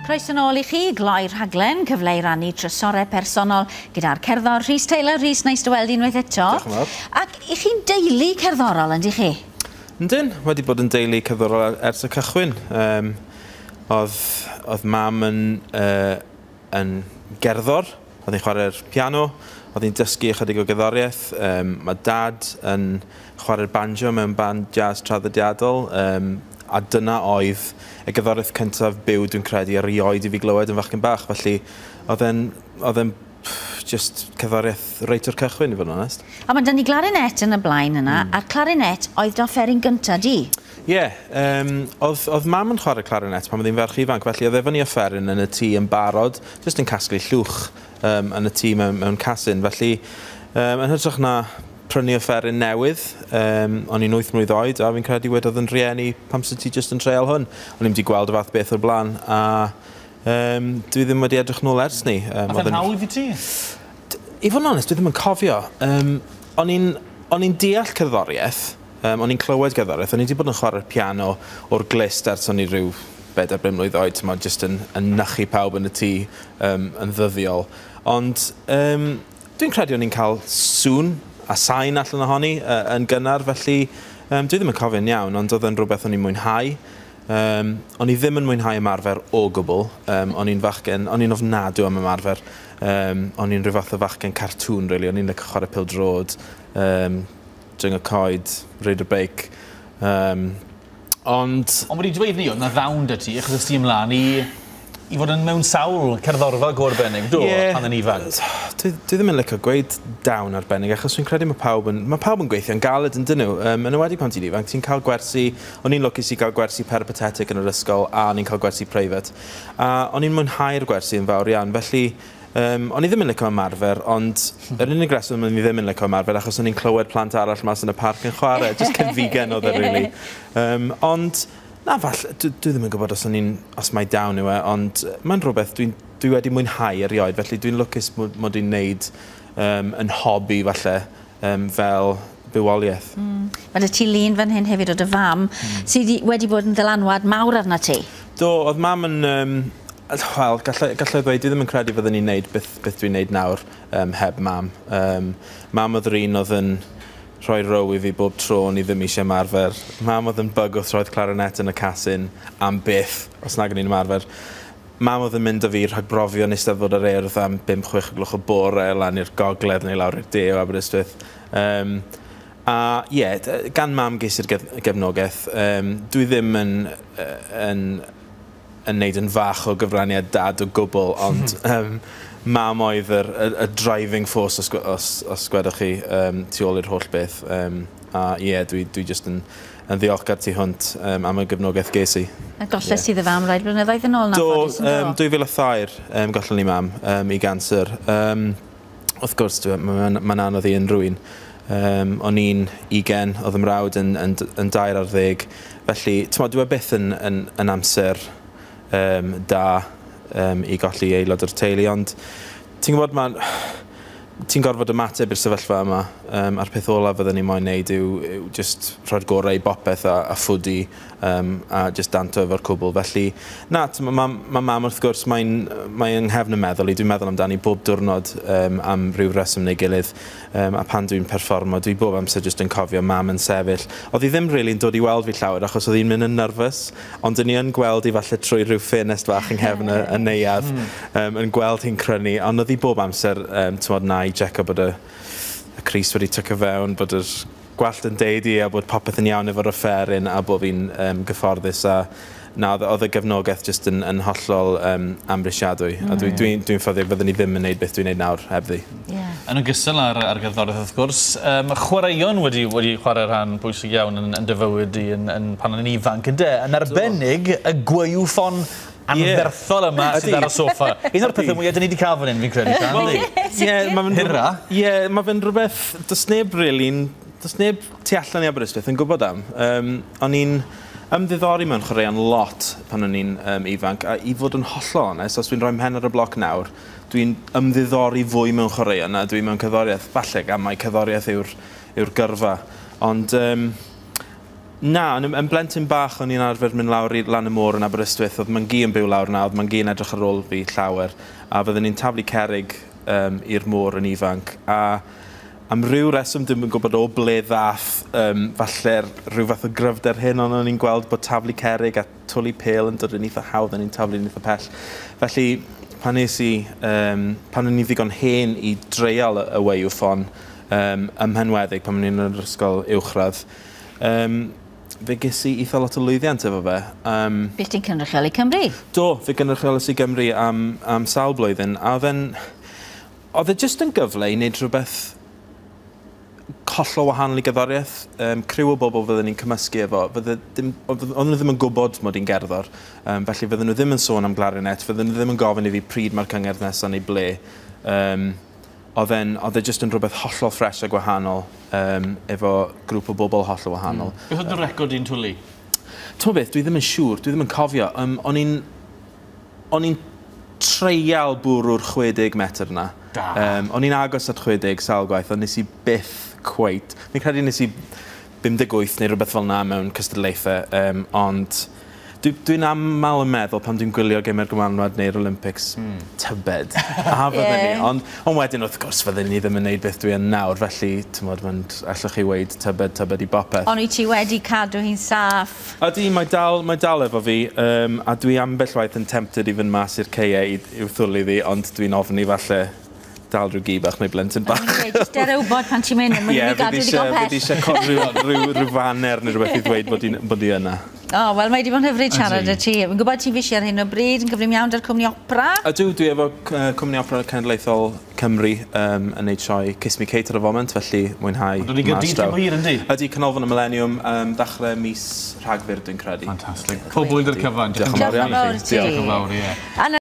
Croeso nôl I chi, gloi rhaglen, cyfle I rannu trysorau personol gyda'r cerddor Rhys Taylor. Rhys, neis dy weld unwaith eto. Diolch yn fawr. Ac I chi'n deulu cerddorol, ynddi chi? Yndyn, wedi bod yn deulu cerddorol ers y cychwyn. Oedd mam yn gerddor, oedd hi'n chwarae'r piano, oedd hi'n dysgu ychydig o gerddoriaeth. Mae dad yn chwarae'r banjo mewn band jazz traddodiadol. A dyna oedd y gerddoriaeth cyntaf byw dwi'n credu erioed I fi glywed yn fachgen bach. Felly oedd e'n just cerddoriaeth reit o'r cychwyn I fod yn onest. A mae dyn ni clarinet yn y blaen yna, a'r clarinet oedd offeryn gyntaf di? Ie, oedd mam yn chwarae clarinet pan oedd hi'n ferch ifanc, felly oedd efo ni offeryn yn y tŷ yn barod, just yn casglu llwch yn y tŷ mewn casyn. Felly, yn hytrach na prynu offeryn newydd, o'n i'n 8 mlwydd oed, a fi'n credu wedodd yn rhieni pam sydd ti just yn treol hwn. O'n i'n wedi gweld y fath beth o'r blaen, a dwi ddim wedi edrych nôl ers ni. A fe'n hawdd I ti? I fod yn onest, dwi ddim yn cofio. O'n i'n deall cerddoriaeth, o'n i'n clywed cerddoriaeth, o'n i wedi bod yn chwarae'r piano o'r glist ers o'n i rhyw 4 mlwydd oed, just yn nychu pawb yn y tŷ yn ddyddiol. Ond dwi'n credu o'n i'n cael sŵn a sain allan ohoni yn gynnar, felly dwi ddim yn cofio'n iawn, ond oedd yn rhywbeth o'n i'n mwynhau. O'n i ddim yn mwynhau ymarfer o gwbl. O'n i'n ofnadw am ymarfer. O'n i'n rhyw fath o fachgen cartŵn, really. O'n i'n licio chwarae pêl-drod, dringo coed, reid y beic. Ond wedi dweud ni, oedd na ddawn dy ti, achos ysdi ymlaen I fod yn mewn sawl cerddorfa gorbennig, do, pan yn ifanc? Dwi ddim yn licio gweud dawn arbennig, achos dwi'n credu mae pawb yn gweithio'n galed yn dyn nhw. Yn ywedig pan ti'n ifanc, ti'n cael gwersi, o'n i'n lwcus I gael gwersi peripatetic yn yr ysgol, a o'n i'n cael gwersi preifat. A o'n i'n mwynhau'r gwersi yn fawr iawn, felly o'n I ddim yn licio ymarfer, ond yr unig reswm o'n I ddim yn licio ymarfer, achos o'n i'n clywed plant arall mas yn y parc yn chwarae, just cynfigen oedd e, really. Ond na, fall, dwi ddim yn gwybod os mae dawn yw e, ond mae'n rhywbeth dwi wedi mwynhau erioed, felly dwi'n lwcus mod i'n neud yn hobi falle fel bywoliaeth. Mae dy ti lun fan hyn hefyd o dy fam, sydd wedi bod yn ddylanwad mawr arna ti? Do, oedd mam yn... Wel, gallai ddweud, dwi ddim yn credu fyddwn ni'n neud beth dwi'n neud nawr heb mam. Mam oedd yr un oedd yn rhoi row I fi bob tro ni ddim eisiau ymarfer. Mam oedd yn bug wrth roedd clarinet yn y casyn am byth, os nag yn un ymarfer. Mam oedd yn mynd â fi rhag brofio yn Eisteddfod yr Urdd am 5-6 gloch o bore lan i'r gogledd neu lawr i'r de o Aberystwyth. A ie, gan mam ges i'r gefnogaeth, dwi ddim yn neud yn fach o gyfraniad dad o gwbl, ond mam oedd y driving force os gwedwch chi tu ôl i'r holl beth. A ie, dwi just yn ddiolchgar tu hwnt am y gyfnogaeth ges I. A golles ti dy fam rhaid blynyddoedd yn ôl na ffodus yn do? 2003 gollon ni mam I ganser. Wrth gwrs, mae'n anodd I unrhyw un. O'n i'n 20, oedd ymrawd yn 20 felly, dwi byth yn amser da I golli aelod o'r teulu, ond ti'n gwybod ti'n gorfod ymateb i'r sefyllfa yma, a'r peth olaf fydden ni moyn neud yw just rhoi'r gorau I bopeth a ffwdi a just danto efo'r cwbl. Felly, na, mae mam wrth gwrs, mae'n nghefn y meddwl I, dwi'n meddwl amdani bob diwrnod am ryw reswm neu gilydd, a pan dwi'n perfformo, dwi bob amser just yn cofio mam yn sefyll. Oedd hi ddim really yn dod I weld fi llawer, achos oedd hi'n mynd yn nerfus, ond dyn ni yn gweld hi falle trwy rhyw ffenest fach yng nghefn y neuadd, yn gweld hi'n crynu, ond oedd hi bob amser, na I jecio bod y Cris wedi tycio fewn, bod yr gwallt yn deud I, a bod popeth yn iawn efo'r offeryn, a bod fi'n gyfforddus, a na, oedd y gefnogaeth just yn hollol amrysiadwy, a dwi'n ffoddiog fyddwn ni ddim yn neud beth dwi'n neud nawr hebddi. Yn ogystal ar gerddoriaeth wrth gwrs, mae chwaraeon wedi chwarae rhan bwysig iawn yn dy fywyd I pan yn ifanc ynde, yn arbennig y gwaywffon anferthol yma sydd ar y soffa. Un o'r pethau mwyaf dyn ni wedi cael fan hyn, fi'n credu. Hyrra? Ie, mae fe'n rhywbeth, does neb tu allan I Aberystwyth yn gwybod am. O'n i'n ymddiddori mewn chwaraeon lot pan o'n i'n ifanc, a I fod yn hollol onest, os dwi'n rhoi mhen ar y bloc nawr, dwi'n ymddiddori fwy mewn chwaraeon a dwi'n mewn cerddoriaeth. Falle gan mai cerddoriaeth yw'r gyrfa. Ond Na, yn blentyn bach o'n i'n arfer mynd lawr i lan y môr yn Aberystwyth, oedd ma'n gi yn byw lawr na, oedd ma'n gi yn edrych ar ôl fi llawer, a fydden ni'n taflu cerrig i'r môr yn ifanc, a am ryw reswm ddim yn gwybod o ble ddath, falle rhyw fath o gryfder hyn, ond o'n i'n gweld bod taflu cerrig a twli pel yn dod yn eitha hawdd, o'n i'n taflu yn eitha pell. Felly, pan o'n i ddigon hen i dreial y weiw ffon ymhenwedig pan o'n i'n yr ysgol uwchradd, fe ges i eitha lot o lwyddiant efo fe. Beth ti'n cynrychiolu Cymru? Do, fe cynrychiolus i Gymru am sawl blwyddyn, a oedd e jyst yn gyfle i wneud rhywbeth hollol wahanol i gerddoriaeth. Criw o bobl fydden ni'n cymysgu efo. Oedden nhw ddim yn gwybod mod i'n gerddor, felly fydden nhw ddim yn sôn am glarinet, fydden nhw ddim yn gofyn i fi pryd mae'r cyngerdd nesaf neu ble. Oedd e jyst yn rhywbeth hollol ffres a gwahanol efo grŵp o bobl hollol wahanol. Beth oedd y record i'n twli? T'mo beth, dwi ddim yn siŵr, dwi ddim yn cofio. O'n i'n treial bwrw'r 60 metr yna. O'n i'n agos at 60 sawl gwaith, ond nes i byth cweit. Mi'n credu nes i 58 neu rhywbeth fel na mewn cystadlaethau, ond dwi'n aml yn meddwl pan dwi'n gwylio Gemau'r Gymanwlad neu'r Olympics, tybed. A fydden ni, ond wedyn wrth gwrs fydden ni ddim yn gwneud beth dwi yn nawr, felly, allwch chi weid tybed i bopeth. Ond wyt ti wedi cadw hi'n saff? Ydy, mae dal efo fi, a dwi ambell waith yn tempted i fynd mas i'r ceia i'w thwlu fi, ond dwi'n ofni falle dal rhyw gi bach neu blentyn bach. Jyst er wybod pan ti'n mynd, mae'n mynd i gadw digon pell. Ie, fi eisiau rhyw faner neu rhywbeth i ddweud bod i yna. O, wel, mae wedi bod yn hyfryd siarad y ti. Fi'n gwybod ti'n fysi ar hyn o bryd, yn gyflym iawn da'r cwmni opera. Ydw, dwi efo cwmni opera cenedlaethol Cymru yn neud sioe Kiss Me Kate ar y foment, felly mwynhau. Ond wedi gyda'n ddim o hir yndi? Ydy, Canolfan y Millennium, ddechrau mis Rhagfyr, dwi'n credu. Fantastic. Pob blwyddyn cyfan. Diolch yn fawr iawn i chi. Diolch yn fawr, ie.